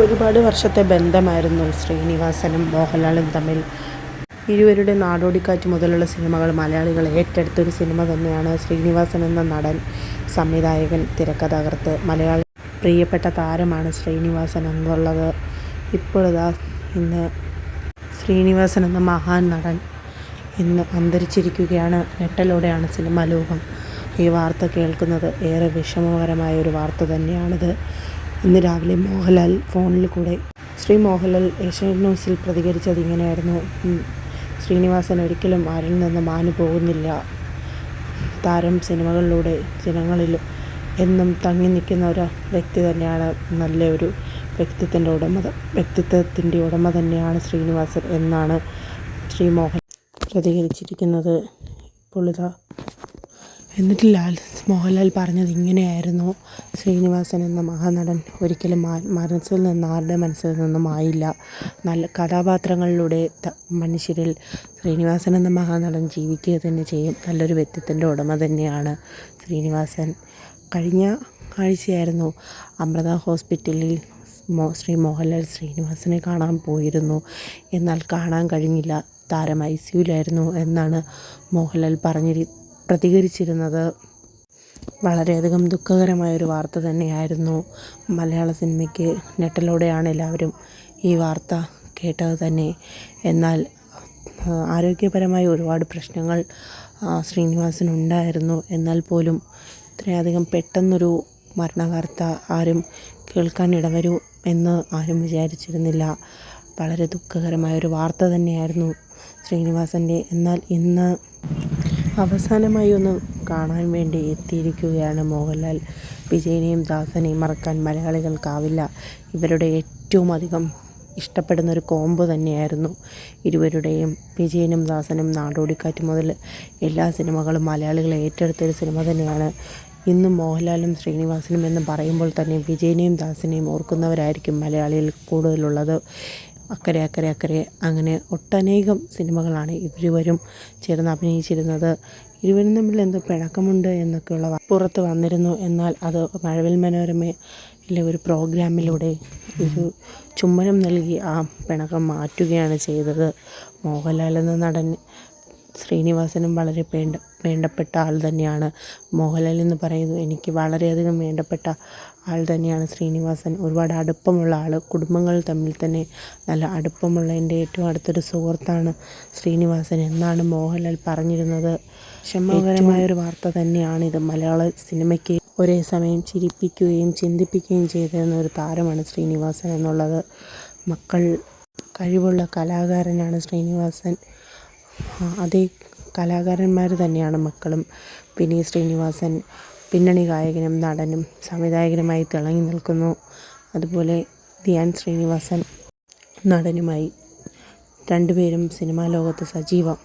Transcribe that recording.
ഒരുപാട് വർഷത്തെ ബന്ധമായിരുന്നു ശ്രീനിവാസനും മോഹൻലാലും തമ്മിൽ. ഇരുവരുടെ നാടോടിക്കാറ്റ് മുതലുള്ള സിനിമകൾ മലയാളികൾ ഏറ്റെടുത്തൊരു സിനിമ തന്നെയാണ് ശ്രീനിവാസൻ എന്ന നടൻ, സംവിധായകൻ, തിരക്കഥാകൃത്ത്. മലയാളി പ്രിയപ്പെട്ട താരമാണ് ശ്രീനിവാസൻ എന്നുള്ളത്. ഇപ്പോഴിതാ ഇന്ന് ശ്രീനിവാസൻ എന്ന മഹാൻ നടൻ ഇന്ന് അന്തരിച്ചിരിക്കുകയാണ്. ഞെട്ടലോടെയാണ് സിനിമാ ലോകം ഈ വാർത്ത കേൾക്കുന്നത്. ഏറെ വിഷമകരമായ ഒരു വാർത്ത തന്നെയാണിത്. ഇന്ന് രാവിലെ മോഹൻലാൽ ഫോണിൽ കൂടെ മോഹൻലാൽ ഏഷ്യാനെറ്റ് ന്യൂസിൽ പ്രതികരിച്ചത് ഇങ്ങനെയായിരുന്നു: ശ്രീനിവാസൻ ഒരിക്കലും ആരിൽ നിന്ന് മാഞ്ഞു പോകുന്നില്ല. താരം സിനിമകളിലൂടെ ജനങ്ങളിൽ എന്നും തങ്ങി നിൽക്കുന്ന ഒരു വ്യക്തി തന്നെയാണ്. നല്ലൊരു വ്യക്തിത്വത്തിൻ്റെ ഉടമ തന്നെയാണ് ശ്രീനിവാസൻ എന്നാണ് മോഹൻ പ്രതികരിച്ചിരിക്കുന്നത്. ഇപ്പോൾ ഇതാ മോഹൻലാൽ പറഞ്ഞത് ഇങ്ങനെയായിരുന്നു: ശ്രീനിവാസൻ എന്ന മഹാനടൻ ഒരിക്കലും ആരുടെ മനസ്സിൽ നിന്നും ആയില്ല. നല്ല കഥാപാത്രങ്ങളിലൂടെ മനുഷ്യരിൽ ശ്രീനിവാസൻ എന്ന മഹാനടൻ ജീവിക്കുക തന്നെ ചെയ്യും. നല്ലൊരു വ്യക്തിത്വത്തിൻ്റെ ഉടമ തന്നെയാണ് ശ്രീനിവാസൻ. കഴിഞ്ഞ ആഴ്ചയായിരുന്നു അമൃത ഹോസ്പിറ്റലിൽ മോഹൻലാൽ ശ്രീനിവാസനെ കാണാൻ പോയിരുന്നു. എന്നാൽ കാണാൻ കഴിഞ്ഞില്ല. താരം ICUവിലായിരുന്നു എന്നാണ് മോഹൻലാൽ പ്രതികരിച്ചിരുന്നത്. വളരെയധികം ദുഃഖകരമായൊരു വാർത്ത തന്നെയായിരുന്നു. മലയാള സിനിമയ്ക്ക് ഞെട്ടലോടെയാണ് എല്ലാവരും ഈ വാർത്ത കേട്ടത് തന്നെ. എന്നാൽ ആരോഗ്യപരമായ ഒരുപാട് പ്രശ്നങ്ങൾ ശ്രീനിവാസനുണ്ടായിരുന്നു. എന്നാൽ പോലും ഇത്രയധികം പെട്ടെന്നൊരു മരണവാർത്ത ആരും കേൾക്കാൻ ഇടവരൂ എന്ന് ആരും വിചാരിച്ചിരുന്നില്ല. വളരെ ദുഃഖകരമായൊരു വാർത്ത തന്നെയായിരുന്നു ശ്രീനിവാസൻ്റെ. എന്നാൽ ഇന്ന് അവസാനമായി ഒന്ന് കാണാൻ വേണ്ടി എത്തിയിരിക്കുകയാണ് മോഹൻലാൽ. വിജയനെയും ദാസനെയും മറക്കാൻ മലയാളികൾക്കാവില്ല. ഇവരുടെ ഏറ്റവും അധികം ഇഷ്ടപ്പെടുന്നൊരു കോംബോ തന്നെയായിരുന്നു ഇരുവരുടെയും. വിജയനും ദാസനും നാടോടിക്കാറ്റ് മുതൽ എല്ലാ സിനിമകളും മലയാളികൾ ഏറ്റെടുത്തൊരു സിനിമ തന്നെയാണ്. ഇന്നും മോഹൻലാലും ശ്രീനിവാസനും എന്ന് പറയുമ്പോൾ തന്നെ വിജയനെയും ദാസനെയും ഓർക്കുന്നവരായിരിക്കും മലയാളികൾ കൂടുതലുള്ളത്. അക്കരെ അക്കരെ അക്കരെ അങ്ങനെ ഒട്ടനേകം സിനിമകളാണ് ഇരുവരും ചേർന്ന് അഭിനയിച്ചിരുന്നത്. ഇരുവരും തമ്മിൽ എന്തോ പിണക്കമുണ്ട് എന്നൊക്കെയുള്ള പുറത്ത് വന്നിരുന്നു. എന്നാൽ അത് മഴവിൽ മനോരമയിലെ ഒരു പ്രോഗ്രാമിലൂടെ ഒരു ചുംബനം നൽകി ആ പിണക്കം മാറ്റുകയാണ് ചെയ്തത്. മോഹൻലാൽ എന്ന നടൻ ശ്രീനിവാസനും വളരെ വേണ്ടപ്പെട്ട ആൾ തന്നെയാണ്. മോഹൻലാൽ എന്ന് പറയുന്നത് എനിക്ക് വളരെയധികം വേണ്ടപ്പെട്ട ആൾ തന്നെയാണ് ശ്രീനിവാസൻ. ഒരുപാട് അടുപ്പമുള്ള ആൾ, കുടുംബങ്ങൾ തമ്മിൽ തന്നെ നല്ല അടുപ്പമുള്ള എൻ്റെ ഏറ്റവും അടുത്തൊരു സുഹൃത്താണ് ശ്രീനിവാസൻ എന്നാണ് മോഹൻലാൽ പറഞ്ഞിരുന്നത്. വിഷമകരമായൊരു വാർത്ത തന്നെയാണിത്. മലയാള സിനിമയ്ക്ക് ഒരേ സമയം ചിരിപ്പിക്കുകയും ചിന്തിപ്പിക്കുകയും ചെയ്തിരുന്ന ഒരു താരമാണ് ശ്രീനിവാസൻ എന്നുള്ളത്. കഴിവുള്ള കലാകാരനാണ് ശ്രീനിവാസൻ. അതേ കലാകാരന്മാർ തന്നെയാണ് മക്കളും. പിന്നെ ശ്രീനിവാസൻ പിന്നണി ഗായകനും നടനും സംവിധായകനുമായി തിളങ്ങി നിൽക്കുന്നു. അതുപോലെ ധ്യാൻ ശ്രീനിവാസൻ നടനുമായി. രണ്ടുപേരും സിനിമാ ലോകത്ത് സജീവം.